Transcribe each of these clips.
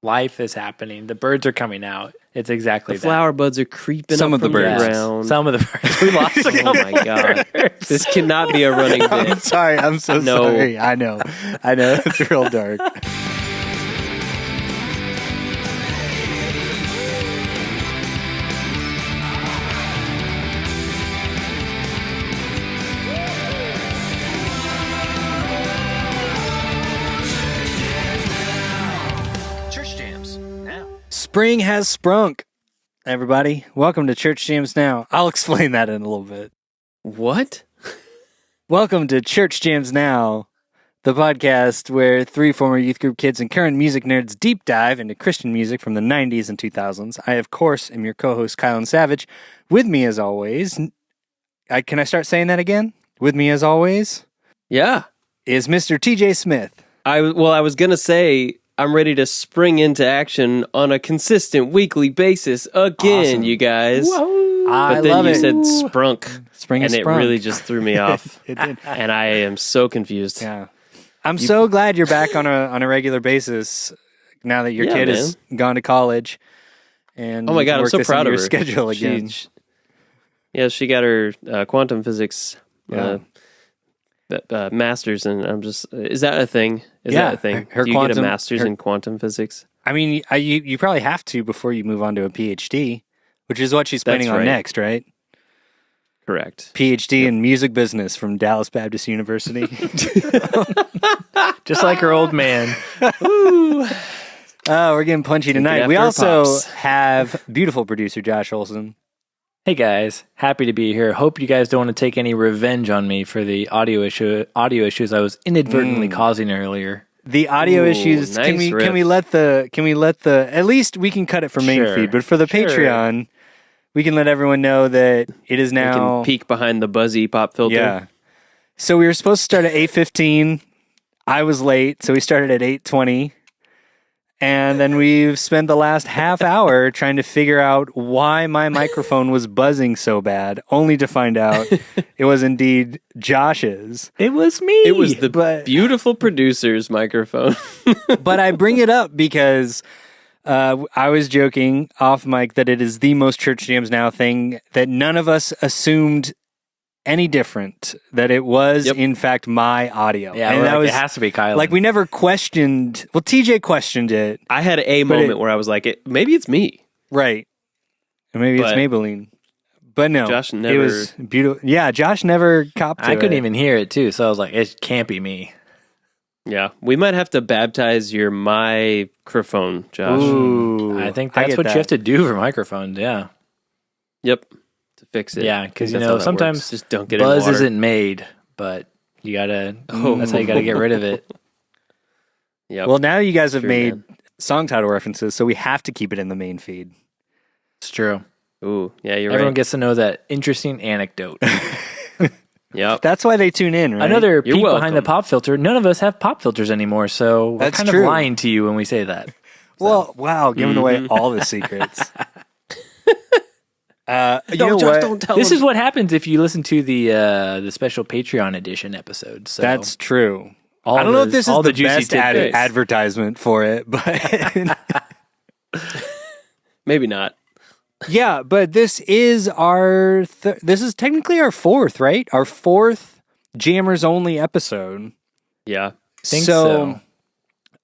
Life is happening. The birds are coming out. It's exactly The flower buds are creeping Some up of the from birds. ground. Some of the birds. We lost a couple. Oh my god. This cannot be a running I'm bit. sorry. I'm so No. sorry. I know. It's real dark. Spring has sprunk. Everybody, welcome to Church Jams Now. I'll explain that in a little bit. What? Welcome to Church Jams Now, the podcast where three former youth group kids and current music nerds deep dive into Christian music from the 90s and 2000s. I, of course, am your co-host, Kylan Savage. With me, as always, can I start saying that again? With me, as always, Yeah. is Mr. TJ Smith. I was going to say, I'm ready to spring into action on a consistent weekly basis again, Awesome. You guys. I But then love you it. said sprunk, Spring and is it sprunk. really just threw me off. It did. And I am so confused. Yeah. I'm so glad you're back on a regular basis now that your Yeah, kid has gone to college. And Oh my you God, can I'm work so this proud into of your her. schedule again. She got her quantum physics Yeah. master's, and I'm just, is that a thing? Is Yeah, that a thing? her Do you get a quantum- master's her- in quantum physics? I mean, you probably have to before you move on to a PhD, which is what she's planning That's on right. next, right? Correct. PhD in music business from Dallas Baptist University. Just like her old man. Oh, we're getting punchy tonight. after We her also pops. have beautiful producer Josh Olson. Hey guys, happy to be here. Hope you guys don't want to take any revenge on me for the audio issues I was inadvertently causing earlier. The audio Ooh, issues. nice Can we riff. let the at least we can cut it for main Sure, feed, but for the sure. Patreon, we can let everyone know that it is You now. can peek behind the buzzy pop filter. Yeah. So we were supposed to start at 8:15. I was late, so we started at 8:20. And then we've spent the last half hour trying to figure out why my microphone was buzzing so bad, only to find out it was indeed Josh's. It was me. It was the But- beautiful producer's microphone. But I bring it up because I was joking off mic that it is the most Church Jams Now thing, that none of us assumed any different, that it was Yep. in fact my audio. Yeah, and we're that like, was it has to be Kylan. like we never questioned. Well, TJ questioned it, I had a But moment it- where I was like, maybe it's me. right? And maybe it's But- Maybelline, but no, Josh It never- was beautiful. Yeah, Josh never copped to I couldn't it. even hear it too, so I was like, it can't be me. Yeah. We might have to baptize your microphone, Josh. Ooh, I think that's get what that. you have to do for microphones. Yeah, Yep. To fix it. yeah, I because think you that's how know that sometimes works. Just dunk it in buzz water. isn't made, but you gotta. Oh. That's how you gotta get rid of it. Yep. Well, now you guys have True, made man. song title references, so we have to keep it in the main feed. It's true. Ooh, yeah, you're Everyone right. gets to know that interesting anecdote. Yep. That's why they tune in, right? Another You're peek behind the welcome. pop filter. None of us have pop filters anymore, so we're That's kind true. of lying to you when we say that. Well, wow, giving away all the secrets. You know Josh, what? don't tell This him. is what happens if you listen to the special Patreon edition episode. So That's true. all I don't know if the- this is all the juicy best tidbits. advertisement for it, but Maybe not. yeah, but this is our this is technically our fourth, right? Our fourth Jammers Only episode. Yeah. Think so.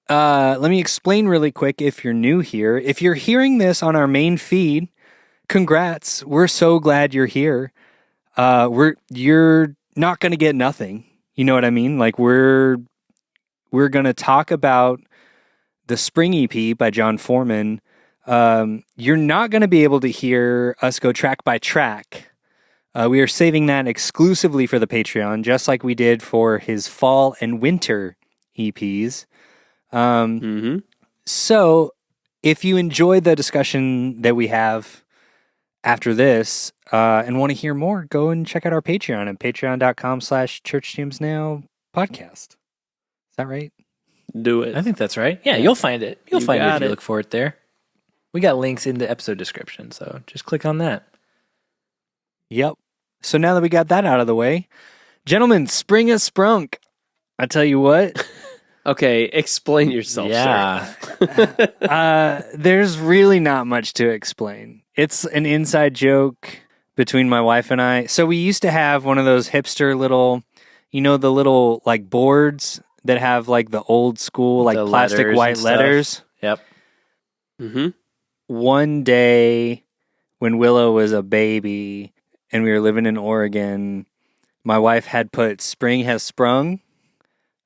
Let me explain really quick if you're new here. If you're hearing this on our main feed, congrats. We're so glad you're here. You're not going to get nothing. You know what I mean? Like we're going to talk about the Spring EP by Jon Foreman. You're not going to be able to hear us go track by track. We are saving that exclusively for the Patreon, just like we did for his fall and winter EPs. Mm-hmm. So, if you enjoyed the discussion that we have after this and want to hear more, go and check out our Patreon at patreon.com/churchjamsnow podcast. Is that right? Do it. I think that's right. Yeah, you'll find it. You'll You find it got if you it. look for it there. We got links in the episode description, so just click on that. Yep. So now that we got that out of the way, gentlemen, spring has sprunk. I tell you what, Okay, explain yourself, Yeah. There's really not much to explain. It's an inside joke between my wife and I. So we used to have one of those hipster little, the little like boards that have like the old school like The plastic letters white and stuff. letters. Yep. sir. Mm-hmm. One day when Willow was a baby and we were living in Oregon, my wife had put "Spring Has Sprung"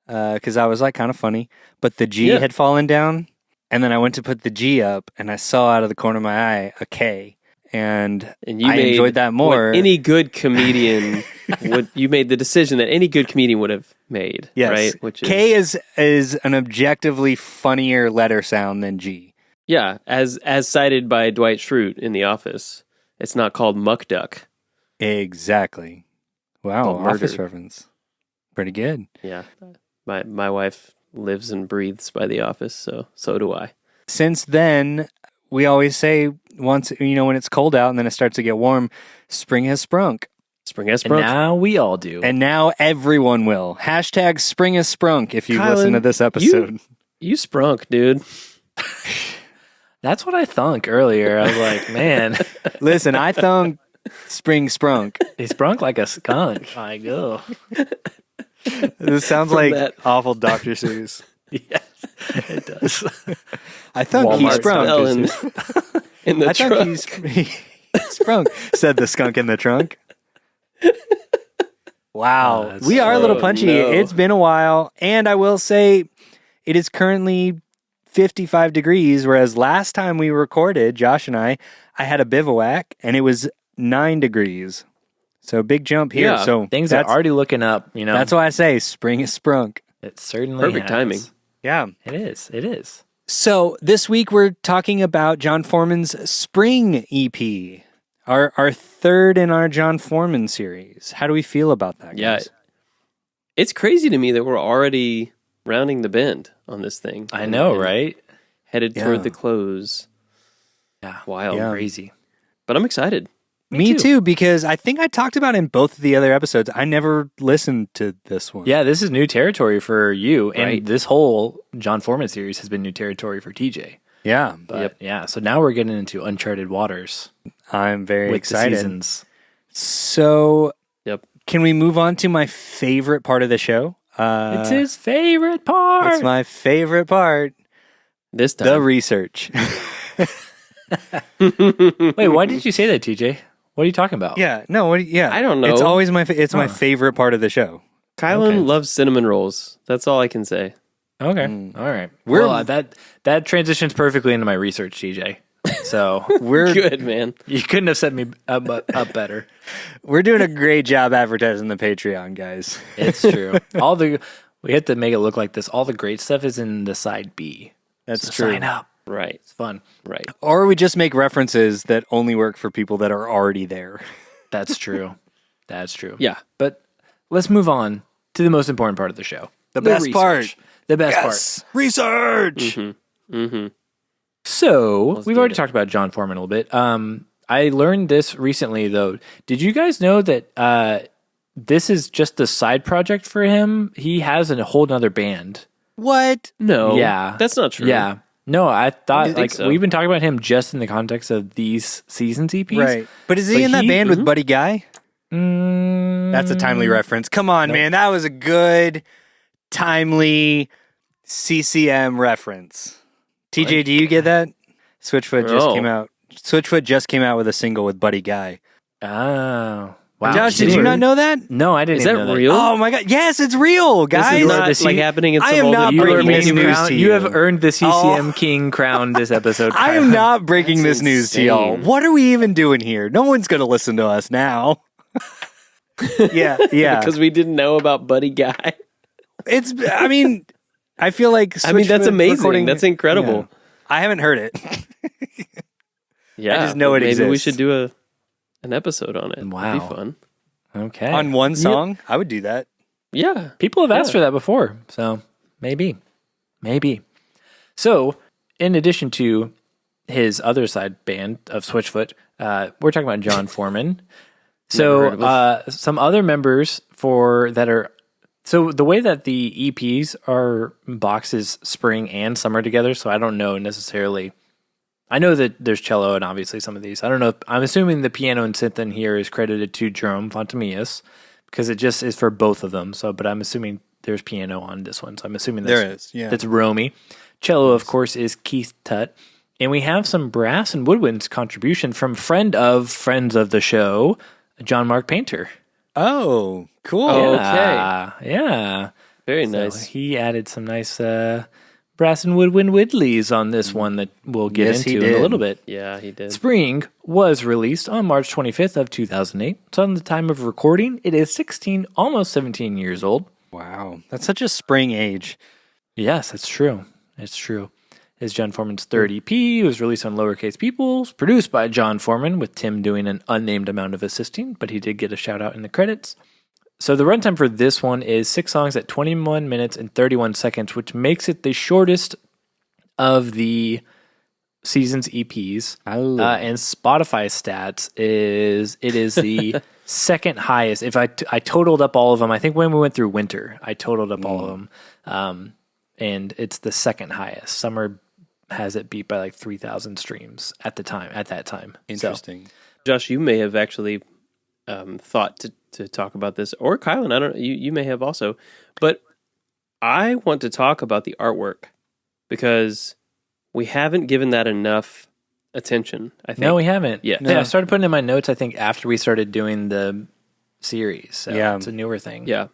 because I was like kind of funny, but the G Yeah. had fallen down, and then I went to put the G up, and I saw out of the corner of my eye a K, and And you I made enjoyed that more. what any good comedian you made the decision that any good comedian would have made. Yes, Right? Which is, K is an objectively funnier letter sound than G. yeah, as cited by Dwight Schrute in The Office. It's not called Muck Duck. Exactly. Wow, Called murder. Office reference. Pretty good. Yeah. My wife lives and breathes by The Office, so do I. Since then, we always say once, when it's cold out and then it starts to get warm, spring has sprunk. Spring has And sprunk. now we all do. And now everyone will. Hashtag spring has sprunk if you've Kylan, listened to this episode. You sprunk, dude. That's what I thunk earlier. I was like, man, Listen, I thunk spring sprunk. he sprunk like a skunk. Like, oh. This sounds From like that- awful Dr. Seuss. Yes, it does. I thunk he Walmart sprunk. Smell in the I truck. thunk he sprunk, said the skunk in the trunk. Wow. that's We are a little so- punchy. no. It's been a while. And I will say it is currently 55 degrees, whereas last time we recorded, Josh and I had a bivouac and it was 9 degrees. So big jump here. Yeah, So Things are that's, already looking up, that's why I say spring is sprunk. It certainly Perfect has. timing. Yeah. It is. It is. So this week we're talking about Jon Foreman's Spring EP, our third in our Jon Foreman series. How do we feel about that, Yeah. guys? It's crazy to me that we're already rounding the bend on this thing. I know, And right? Headed Yeah. toward the close. Yeah. Wild. Yeah. Crazy. But I'm excited. Me too, because I think I talked about in both of the other episodes. I never listened to this one. Yeah, this is new territory for you, and Right. this whole Jon Foreman series has been new territory for TJ. Yeah. But yeah, so now we're getting into uncharted waters I'm very with excited. the seasons. So Yep. can we move on to my favorite part of the show? It's his favorite part. It's my favorite part, This the time. research. Wait, why did you say that, TJ? What are you talking about? Yeah, no, yeah. I don't know. It's always my my favorite part of the show. Kylan Okay. loves cinnamon rolls. That's all I can say. Okay. All right. We're- Well, that transitions perfectly into my research, TJ. So We're Good, man. you couldn't have set me up better. we're doing a great job advertising the Patreon, guys. It's true. We have to make it look like this. All the great stuff is in the side B. That's So true. sign up. Right. It's fun. Right. Or we just make references that only work for people that are already there. That's true. That's true. Yeah. But let's move on to the most important part of the show. The best part. The best part. Research. Mm-hmm. So we've do already it. talked about Jon Foreman a little bit. I learned this recently, though. Did you guys know that this is just a side project for him? He has a whole nother band. What? No. Yeah. That's not true. Yeah. No, I thought think like so. we've been talking about him just in the context of these seasons EPs. Right. But is he But in that he- band with Buddy Guy? Mm, That's a timely reference. Come on, man. That was a good, timely CCM reference. TJ, do you get that? Switchfoot just No. came out. Switchfoot just came out with a single with Buddy Guy. Oh. Wow. Josh, did you Sure. not know that? No, I didn't. Is even that know real? Oh my god. Yes, it's real, This guys. is not this- like you- happening in I some am old not You, breaking are this making news crown, to you you. have earned the CCM King crown this episode. I am Kylan. not breaking That's this news to insane. y'all. What are we even doing here? No one's going to listen to us now. yeah. because we didn't know about Buddy Guy. It's, I mean, I feel like. I mean, that's Switchfoot amazing. recording- That's incredible. Yeah. I haven't heard it. Yeah. just know but it maybe we exists. should do an episode on it. That'd Wow. be fun. Okay. On one song, I would do that. Yeah. People have asked Yeah. for that before, so maybe. So, in addition to his other side band of Switchfoot, we're talking about Jon Foreman. Never heard of So, some other members that are So the way that the EPs are boxes spring and summer together, so I don't know necessarily. I know that there's cello and obviously some of these. I don't know. I'm assuming the piano and synth in here is credited to Jerome Fontemius because it just is for both of them. So, but I'm assuming there's piano on this one. So I'm assuming that's Romy. Cello, of course, is Keith Tutt. And we have some brass and woodwinds contribution from friends of the show, John Mark Painter. Oh, cool. Yeah, yeah. Very So nice. he added some nice brass and woodwind whidleys on this one that we'll get Yes, he into in a did. little bit. Yeah, he did. Spring was released on March 25th of 2008. So on the time of recording, it is 16, almost 17 years old. Wow. That's such a spring age. Yes, it's true. It's true. It's Jon Foreman's third EP. It was released on Lowercase Peoples, produced by Jon Foreman, with Tim doing an unnamed amount of assisting, but he did get a shout out in the credits. So the runtime for this one is 6 songs at 21 minutes and 31 seconds, which makes it the shortest of the season's EPs. And Spotify stats is the second highest. If I totaled up all of them, I think when we went through winter, I totaled up all of them. And it's the second highest. Summer has it beat by like 3,000 streams at that time. Interesting. So, Josh, you may have actually thought to talk about this, or Kylan, I don't. You may have also, but I want to talk about the artwork because we haven't given that enough attention. I think. no, we haven't. Yeah. I started putting in my notes, I think, after we started doing the series. So Yeah. it's a newer thing. Yeah,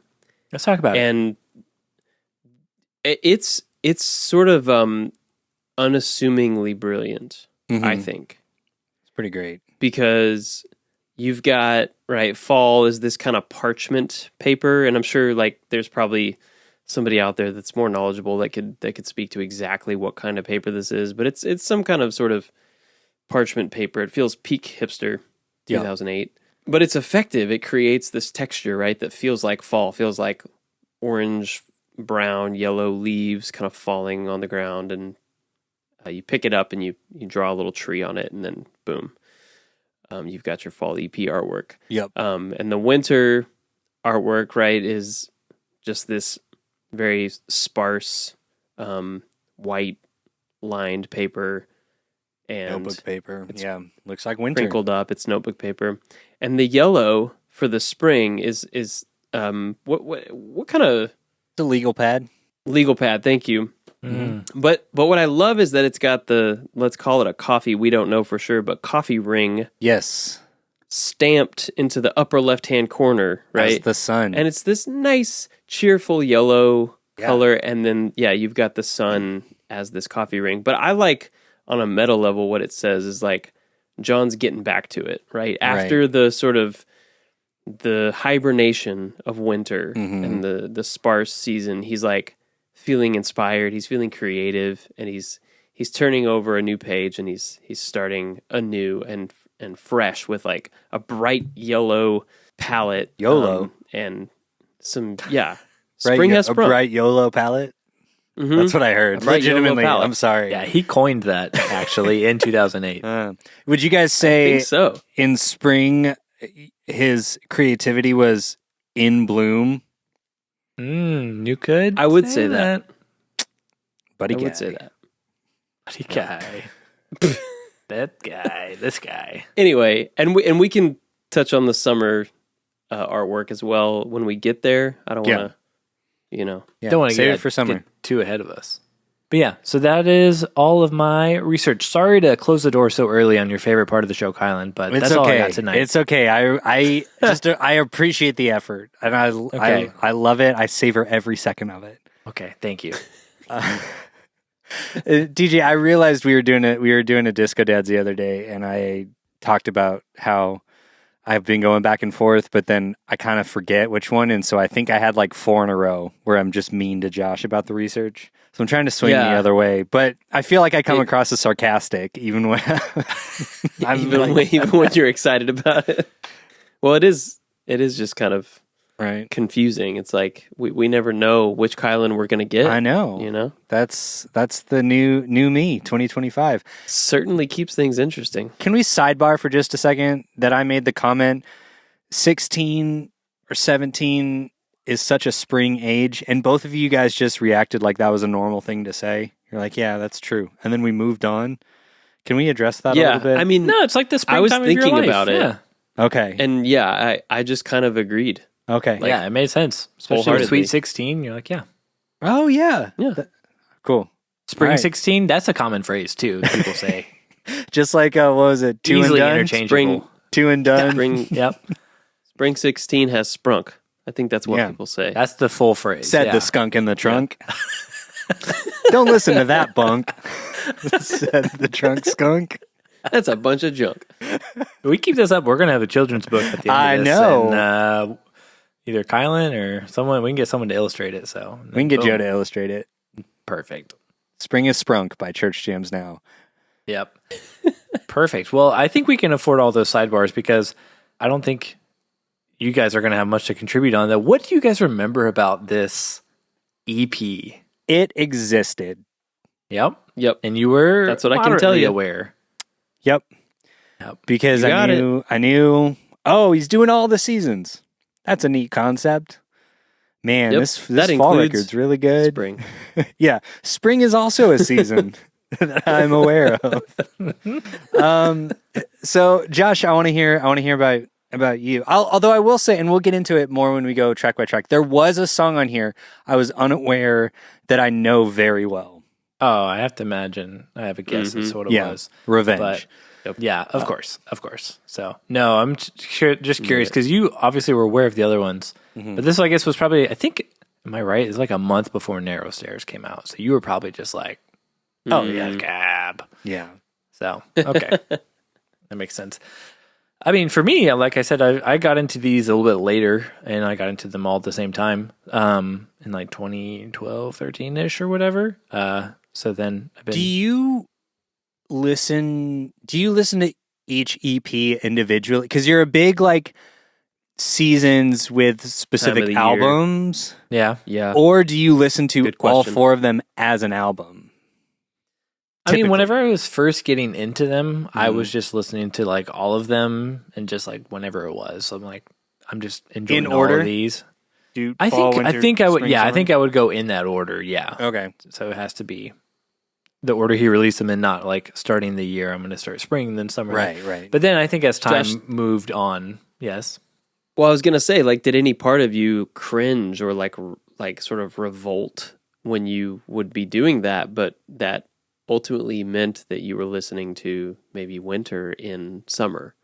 Let's talk about it. and it's sort of unassumingly brilliant. I think. It's pretty great. Because you've got fall is this kind of parchment paper, and I'm sure like there's probably somebody out there that's more knowledgeable that could speak to exactly what kind of paper this is, but it's some kind of sort of parchment paper. It feels peak hipster 2008, but it's effective. It creates this texture, right, that feels like fall, feels like orange, brown, yellow leaves kind of falling on the ground, and you pick it up and you draw a little tree on it, and then boom. You've got your fall EP artwork. Yep. And the winter artwork, right, is just this very sparse, white lined paper and Notebook paper. it's Looks like winter. crinkled up. It's notebook paper. And the yellow for the spring is what kind of The legal pad. legal pad? Thank you. But what I love is that it's got the, let's call it a coffee, we don't know for sure, but coffee ring Yes. stamped into the upper left-hand corner, right? As the sun. And it's this nice, cheerful yellow color, and then, you've got the sun as this coffee ring. But I like, on a meta level, what it says is like, John's getting back to it, right? After the sort of, the hibernation of winter and the sparse season, he's like, feeling inspired, he's feeling creative, and he's turning over a new page, and he's starting anew and fresh with like a bright yellow palette, YOLO, and some spring has a sprung. bright YOLO palette. That's what I heard. bright YOLO Legitimately, palette. I'm sorry. Yeah, he coined that actually in 2008. Would you guys I say think so. in spring his creativity was in bloom? You could. I would say that. Buddy I guy. would say that. Buddy guy. That guy. This guy. Anyway, and we can touch on the summer artwork as well when we get there. I don't want to, Yeah, Don't want to save get it for summer. get too ahead of us. But yeah, so that is all of my research. Sorry to close the door so early on your favorite part of the show, Kylan, but It's that's okay. all I got tonight. It's okay. I just I appreciate the effort, and I love it. I savor every second of it. okay, thank you. DJ, I realized we were doing a Disco Dads the other day, and I talked about how I've been going back and forth, but then I kind of forget which one, and so I think I had like 4 in a row where I'm just mean to Josh about the research. So I'm trying to swing the other way, but I feel like I come across as sarcastic even when even when you're excited about it. Well, it is just kind of right. confusing. It's like we never know which Kylan we're going to get. I know. That's the new me, 2025. Certainly keeps things interesting. Can we sidebar for just a second that I made the comment 16 or 17 is such a spring age, and both of you guys just reacted like that was a normal thing to say. You're like, yeah, that's true. And then we moved on. Can we address that a little bit? I mean, No, it's like the springtime I was of your thinking life. about it. Yeah. okay. And yeah, I just kind of agreed. Okay. Yeah, it made sense. Especially with wholeheartedly. Sweet 16, you're like, yeah. Oh, yeah. Yeah. Cool. Spring Right. 16, that's a common phrase too. People say Just like, what was it? Two easily and done? interchangeable. Spring- Two and done? Spring, Yep, Spring 16 has sprunk. I think that's what Yeah. people say. that's the full phrase. Said yeah. the skunk in the trunk. Don't listen to that bunk. Said the trunk skunk. That's a bunch of junk. If we keep this up, we're gonna have a children's book at the end I of this. know. And, either Kylan or someone. We can get someone to illustrate it. So We can get boom. Joe to illustrate it. Perfect. Spring is Sprunk by Church Jams Now. Yep. Perfect. Well, I think we can afford all those sidebars because I don't think you guys are going to have much to contribute on that. What do you guys remember about this EP? It existed. Yep. Yep. And you were That's what I can tell moderately you. aware. Yep. Yep. Because You got I knew, oh, he's doing all the seasons. That's a neat concept. Man, Yep. this That fall includes record's really good. Spring. Yeah. Spring is also a season that I'm aware of. So Josh, I want to hear about you. Although I will say, and we'll get into it more when we go track by track, there was a song on here I was unaware that I know very well. Oh, I have to imagine. I have a guess as to what it was. Revenge. But yeah, of course. So no, I'm just curious because you obviously were aware of the other ones. But this, I guess, was probably, I think, am I right? It's like a month before Narrow Stairs came out. So you were probably just like, oh, yeah, Gab. Yeah. So, okay. That makes sense. I mean, for me, like I said, I got into these a little bit later, and I got into them all at the same time in like 2012, 13-ish or whatever. So then I've been... Do you listen to each EP individually? Because you're a big, like, seasons with specific the year. albums, Yeah. Yeah. or do you listen to Good all question. 4 of them as an album? I mean, Typically. whenever I was first getting into them, I was just listening to like all of them and just like whenever it was. So I'm like, I'm just enjoying In all order? of these. Do I fall, think winter, I would. spring, Yeah, I summer? think I would go in that order. Yeah. Okay. So it has to be the order he released them in, not like starting the year. I'm going to start spring, then summer. Right. But then I think as time Josh- moved on, yes. Well, I was gonna say, like, did any part of you cringe or like sort of revolt when you would be doing that, but that ultimately meant that you were listening to maybe winter in summer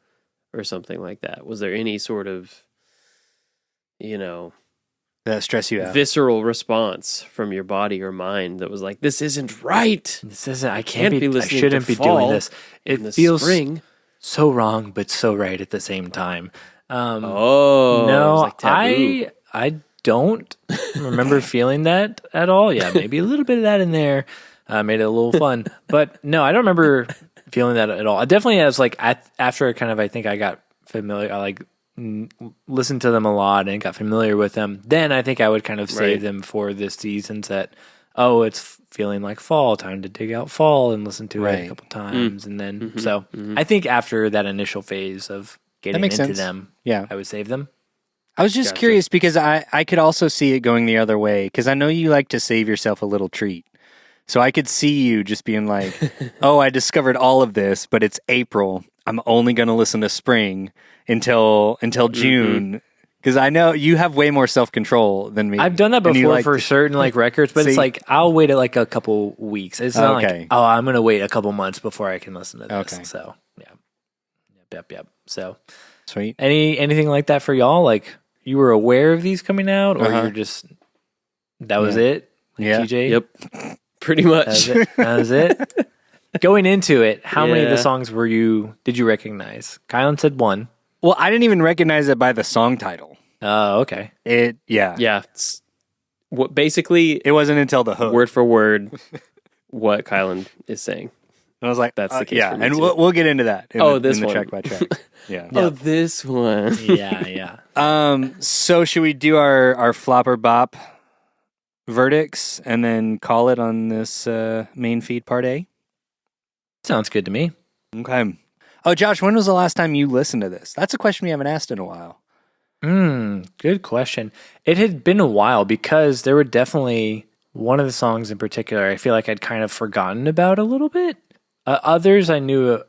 or something like that? Was there any sort of, That stress you out. visceral response from your body or mind that was like, this isn't right? This isn't. I Can't can't be be. I listening shouldn't to be fall doing this. in It the feels spring. so wrong, but so right at the same time. Oh, it was No, like taboo. I don't remember feeling that at all. Yeah, maybe a little bit of that in there made it a little fun, but no, I don't remember feeling that at all. I definitely as like after kind of I think I got familiar. I like listened to them a lot and got familiar with them. Then I think I would kind of save Right. them for the seasons that it's feeling like fall, time to dig out fall and listen to it Right. a couple times, and then I think after that initial phase of getting makes into sense. them, Yeah. I would save them. I was just Gotcha. curious because I could also see it going the other way because I know you like to save yourself a little treat. So I could see you just being like, oh, I discovered all of this, but it's April. I'm only going to listen to spring until June because I know you have way more self-control than me. I've done that And you before like for to- certain like records, but See? it's like I'll wait like a couple weeks. It's not Okay. like I'm gonna wait a couple months before I can listen to this. Okay. So yep. So Sweet. anything like that for y'all? Like you were aware of these coming out, or Uh-huh. you're just that was Yeah. it? Yeah. TJ. Yep, pretty That much. was it. That was it. Going into it, how many of the Yeah. songs did you recognize? Kylan said one. Well, I didn't even recognize it by the song title. Oh, okay. Yeah, it's what basically It wasn't until the hook. word for word what Kylan is saying. And I was like, That's the case yeah, for me and too. we'll get into that. In This the one. track by track. Yeah. Oh, this one. Yeah. So should we do our flop or bop verdicts and then call it on this main feed part A? Sounds good to me. Okay. Oh, Josh, when was the last time you listened to this? That's a question we haven't asked in a while. Good question. It had been a while because there were definitely one of the songs in particular I feel like I'd kind of forgotten about a little bit. Others I knew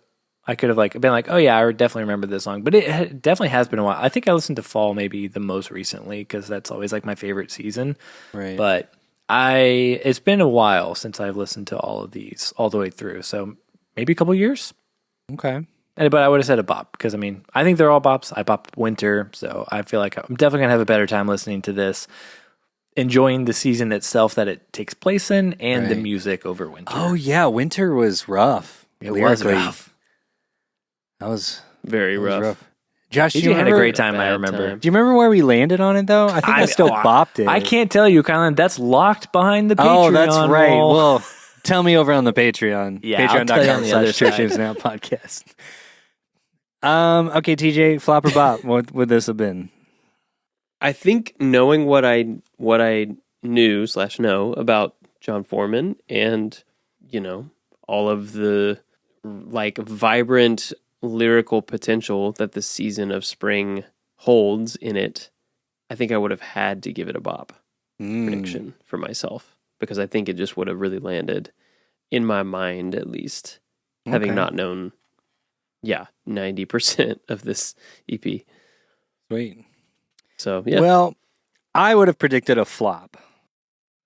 I could have like been like, oh yeah, I definitely remember this song, but it definitely has been a while. I think I listened to Fall maybe the most recently because that's always like my favorite season. Right. But it's been a while since I've listened to all of these all the way through, so maybe a couple years. Okay. But I would have said a bop because, I mean, I think they're all bops. I bopped Winter, so I feel like I'm definitely going to have a better time listening to this, enjoying the season itself that it takes place in and the Right. music over Winter. Oh, yeah. Winter was rough. It was Lyrically. rough. That was Very that was rough. Josh, do DJ you had a remember, great time, I Bad remember. time. do you remember where we landed on it, though? I think I still bopped it. I can't tell you, Kylan. That's locked behind the Patreon Oh, that's right. wall. Well, tell me over on the Patreon. Yeah, I'll tell you on the other Patreon.com/Church side. Names Now podcast. Okay, TJ, flop or bop? What would this have been? I think knowing what I knew/know about Jon Foreman and, all of the like vibrant lyrical potential that the season of spring holds in it, I think I would have had to give it a bop prediction for myself because I think it just would have really landed in my mind, at least, having Okay. not known, 90% of this EP. Sweet. So, yeah. Well, I would have predicted a flop.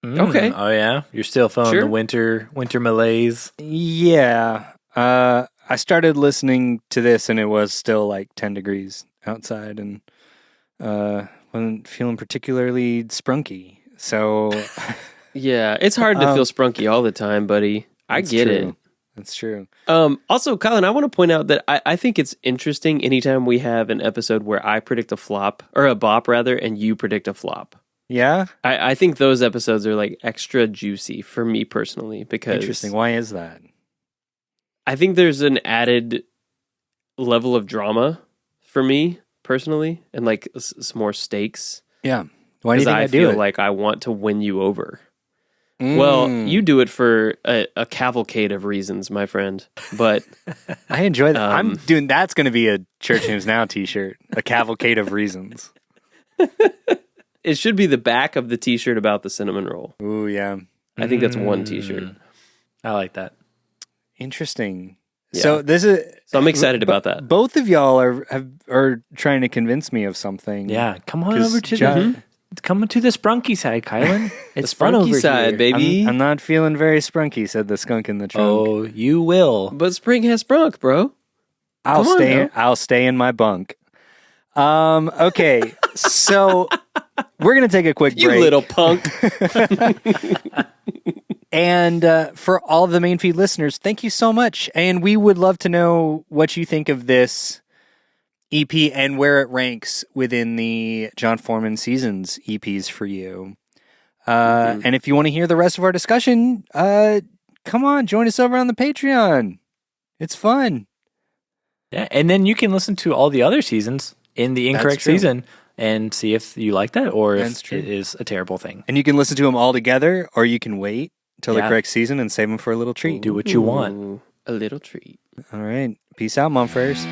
Okay. Oh, yeah? You're still feeling Sure. the winter malaise? Yeah. I started listening to this and it was still like 10 degrees outside and wasn't feeling particularly sprunky. So Yeah, it's hard to feel sprunky all the time, buddy. I that's get true. it. That's true. Also, Colin, I want to point out that I think it's interesting anytime we have an episode where I predict a flop, or a bop rather, and you predict a flop. Yeah? I think those episodes are like extra juicy for me personally because Interesting. Why is that? I think there's an added level of drama for me personally and like some more stakes. Yeah. Why do you think I I do feel it? like I want to win you over. Well, you do it for a cavalcade of reasons, my friend. But I enjoy that. I'm um, doing that's going to be a Church Names Now t-shirt. A cavalcade of reasons. it should be the back of the T-shirt about the cinnamon roll. Ooh, yeah. I think that's one T-shirt. I like that. Interesting. Yeah. So this is So I'm excited about that. Both of y'all are trying to convince me of something. Yeah, come on 'Cause over to Jo- come to the sprunky side, Kylan. It's fun Sprunky over side, here. baby. I'm not feeling very sprunky, said the skunk in the trunk. Oh, you will. But spring has sprunk, bro. I'll come on stay. now. I'll stay in my bunk. Okay, so we're gonna take a quick You break. little punk. And for all of the main feed listeners, thank you so much. And we would love to know what you think of this EP and where it ranks within the Jon Foreman Seasons EPs for you. And if you want to hear the rest of our discussion, come on, join us over on the Patreon. It's fun. Yeah, and then you can listen to all the other seasons in the incorrect true. season and see if you like that or That's if true. it is a terrible thing. And you can listen to them all together, or you can wait till the Yeah. correct season and save them for a little treat. Do what you want. Ooh, a little treat. All right. Peace out, Mumfreres.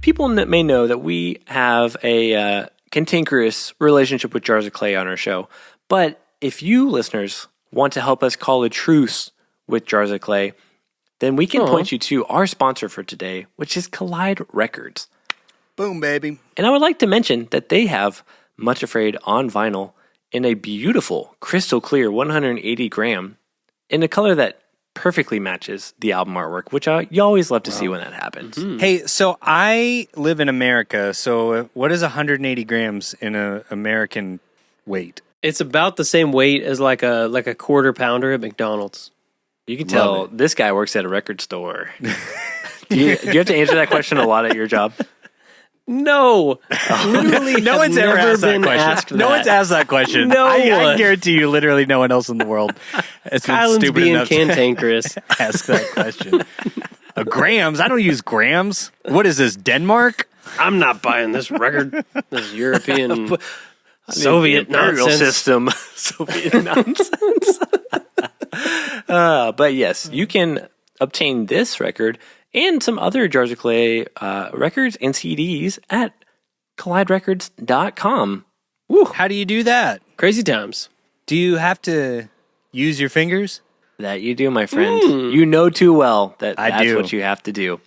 People may know that we have a cantankerous relationship with Jars of Clay on our show. But if you listeners want to help us call a truce with Jars of Clay, then we can point you to our sponsor for today, which is Collide Records. Boom, baby. And I would like to mention that they have Much Afraid on vinyl in a beautiful, crystal clear 180 gram in a color that perfectly matches the album artwork, which you always love to see when that happens. Hey, so I live in America. So what is 180 grams in a American weight? It's about the same weight as like a quarter pounder at McDonald's. You can tell this guy works at a record store. do you have to answer that question a lot at your job? No, literally, No one's ever asked that been question. asked No one's asked that question. No I one. guarantee you, literally, no one else in the world has been Kylan's stupid being enough cantankerous. to ask that question. Grams? I don't use grams. What is this, Denmark? I'm not buying this record. This European Soviet Imperial nonsense. system. Soviet nonsense. But yes, you can obtain this record and some other Jars of Clay records and CDs at colliderecords.com. How do you do that? Crazy times. Do you have to use your fingers? That you do, my friend. You know too well that I that's do. what you have to do.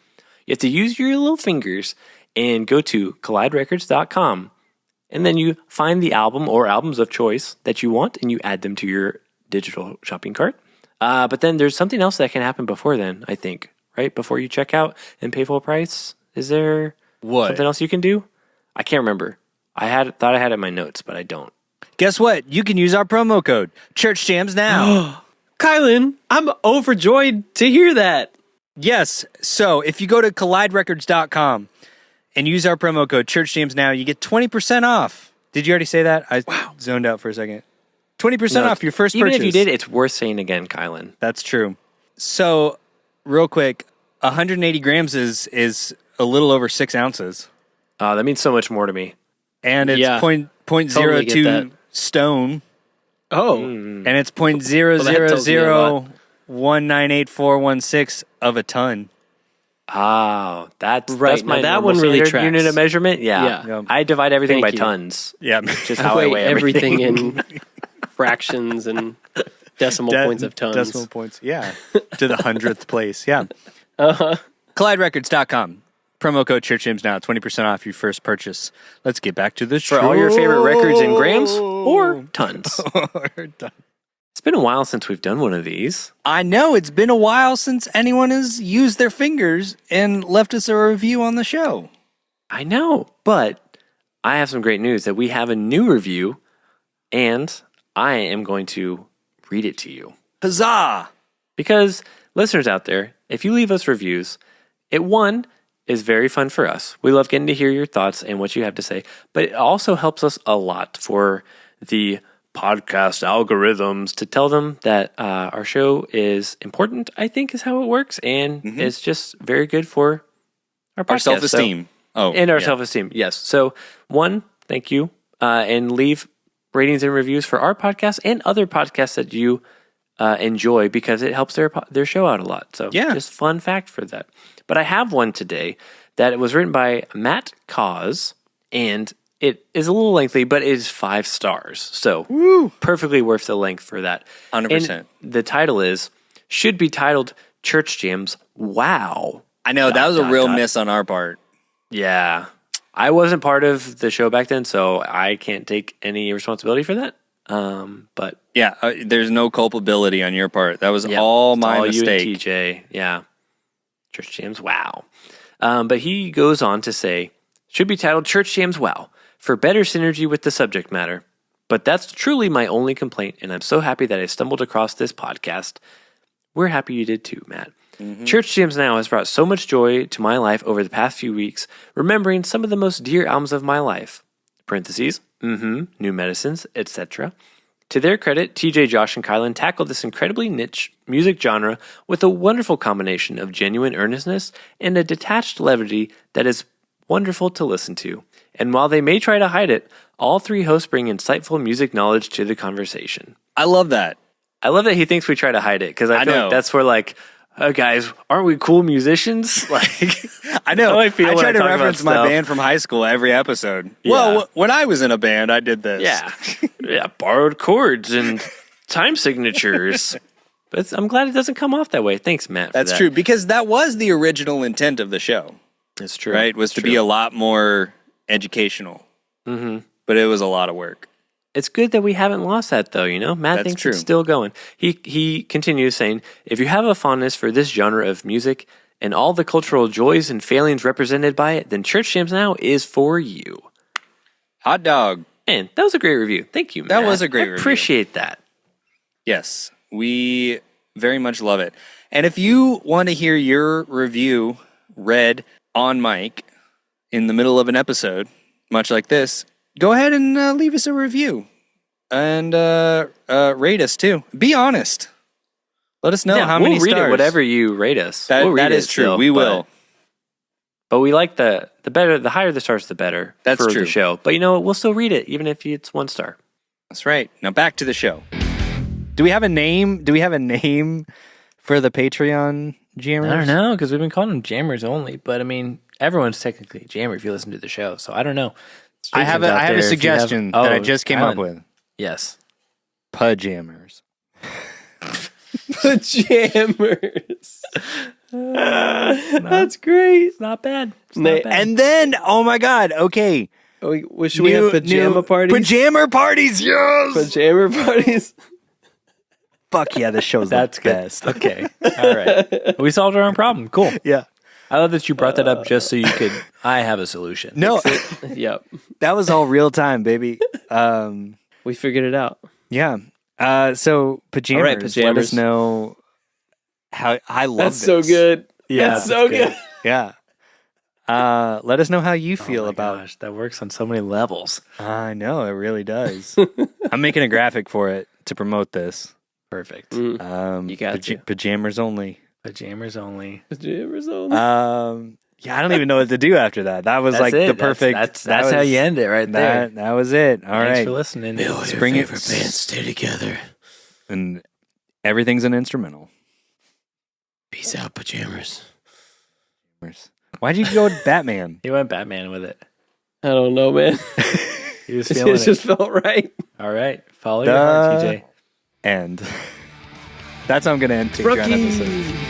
You have to use your little fingers and go to colliderecords.com. And then you find the album or albums of choice that you want and you add them to your digital shopping cart. But then there's something else that can happen before then, I think, right? Before you check out and pay full price. Is there something else you can do? I can't remember. Thought I had it in my notes, but I don't. Guess what? You can use our promo code, Church Jams now. Kylan, I'm overjoyed to hear that. Yes. So if you go to colliderecords.com and use our promo code, Church Jams now, you get 20% off. Did you already say that? I zoned out for a second. 20% off your first Even purchase. if you did, it's worth saying again, Kylan. That's true. So, real quick, 180 grams is a little over 6 ounces. That means so much more to me. And it's Yeah. .02 Totally get that. stone. Oh. And it's tells me a lot. .000198416 of a ton. Oh, that's Right. That's my Now that normal one really standard tracks. unit of measurement. Yeah. Yeah. I divide everything Thank by you. tons. Yeah. Just how I weigh everything. in fractions and decimal points of tons. Decimal points, yeah. To the 100th place, yeah. Uh-huh. CollideRecords.com. Promo code ChurchJams now, 20% off your first purchase. Let's get back to the show. For all your favorite records in grams or tons. It's been a while since we've done one of these. I know, it's been a while since anyone has used their fingers and left us a review on the show. I know, but I have some great news that we have a new review, and I am going to read it to you. Huzzah! Because listeners out there, if you leave us reviews, it is very fun for us. We love getting to hear your thoughts and what you have to say, but it also helps us a lot for the podcast algorithms to tell them that our show is important, I think is how it works, and it's just very good for our podcast. Our self-esteem. Our self-esteem, yes. So, thank you, and leave ratings and reviews for our podcast and other podcasts that you enjoy, because it helps their show out a lot. So, just fun fact for that. But I have one today that was written by Matt Cause, and it is a little lengthy, but it is 5 stars. So, perfectly worth the length for that. 100%. And the title should be titled Church Jams. Wow. I know, that was a real miss on our part. Yeah. I wasn't part of the show back then, so I can't take any responsibility for that. But yeah, there's no culpability on your part. That was all my mistake. You and TJ, yeah. Church Jams, wow. But he goes on to say, should be titled Church Jams, wow, for better synergy with the subject matter. But that's truly my only complaint, and I'm so happy that I stumbled across this podcast. We're happy you did too, Matt. Church Jams Now has brought so much joy to my life over the past few weeks, remembering some of the most dear albums of my life. Parentheses, New Medicines, etc. To their credit, TJ, Josh, and Kylan tackled this incredibly niche music genre with a wonderful combination of genuine earnestness and a detached levity that is wonderful to listen to. And while they may try to hide it, all 3 hosts bring insightful music knowledge to the conversation. I love that. I love that he thinks we try to hide it, because I feel like that's where, like, guys, aren't we cool musicians? Like, I know. I feel I try to talk about reference my stuff. band from high school every episode. Yeah. Well, when I was in a band, I did this. Yeah, borrowed chords and time signatures. But I'm glad it doesn't come off that way. Thanks, Matt. That's true, because that was the original intent of the show. That's true. Right? Was to be a lot more educational. But it was a lot of work. It's good that we haven't lost that, though, you know? Matt thinks it's still going. He continues saying, if you have a fondness for this genre of music and all the cultural joys and failings represented by it, then Church Jams Now is for you. Hot dog. Man, that was a great review. Thank you, Matt. That was a great review. Appreciate that. Yes, we very much love it. And if you want to hear your review read on mic in the middle of an episode, much like this, go ahead and leave us a review and rate us too. Be honest. Let us know how many we'll read stars. it whatever you rate us. That read is it true. still, We will. But we like the better, the higher the stars, the better. That's for true. the show. But you know what? We'll still read it, even if it's 1 star. That's right. Now back to the show. Do we have a name? Do we have a name for the Patreon jammers? I don't know, because we've been calling them jammers only. But I mean, everyone's technically a jammer if you listen to the show. So I don't know. I have a suggestion that I just came up with. Yes. Pajammers. Pajammers. That's great. It's not bad. It's not bad. And then, oh my God, okay. Should we have pajama parties? Pajama parties, yes! Pajama parties. Fuck yeah, this show's That's the good. best. Okay. All right. We solved our own problem. Cool. Yeah. I love that you brought that up just so you could. I have a solution. No, Yep. that was all real time, baby. We figured it out. Yeah. So pajammers, All right, let pajammers. us know how I love That's this. so good. Yeah, That's so that's good. Yeah. Let us know how you feel Oh my about. gosh, that works on so many levels. I know it really does. I'm making a graphic for it to promote this. Perfect. You got to. Pajammers only. Pajammers only. Pajammers only. Yeah, I don't even know what to do after that. That was That's like it. the perfect. That's how you end it right there. That was it. All Thanks right. for listening. Bring it. bands stay together. And everything's an instrumental. Peace out, pajammers. Why'd you go with Batman? He went Batman with it. I don't know, man. He was It feeling it. just felt right. All right. Follow your heart, TJ. And that's how I'm going to end Patreon Rookie. episodes.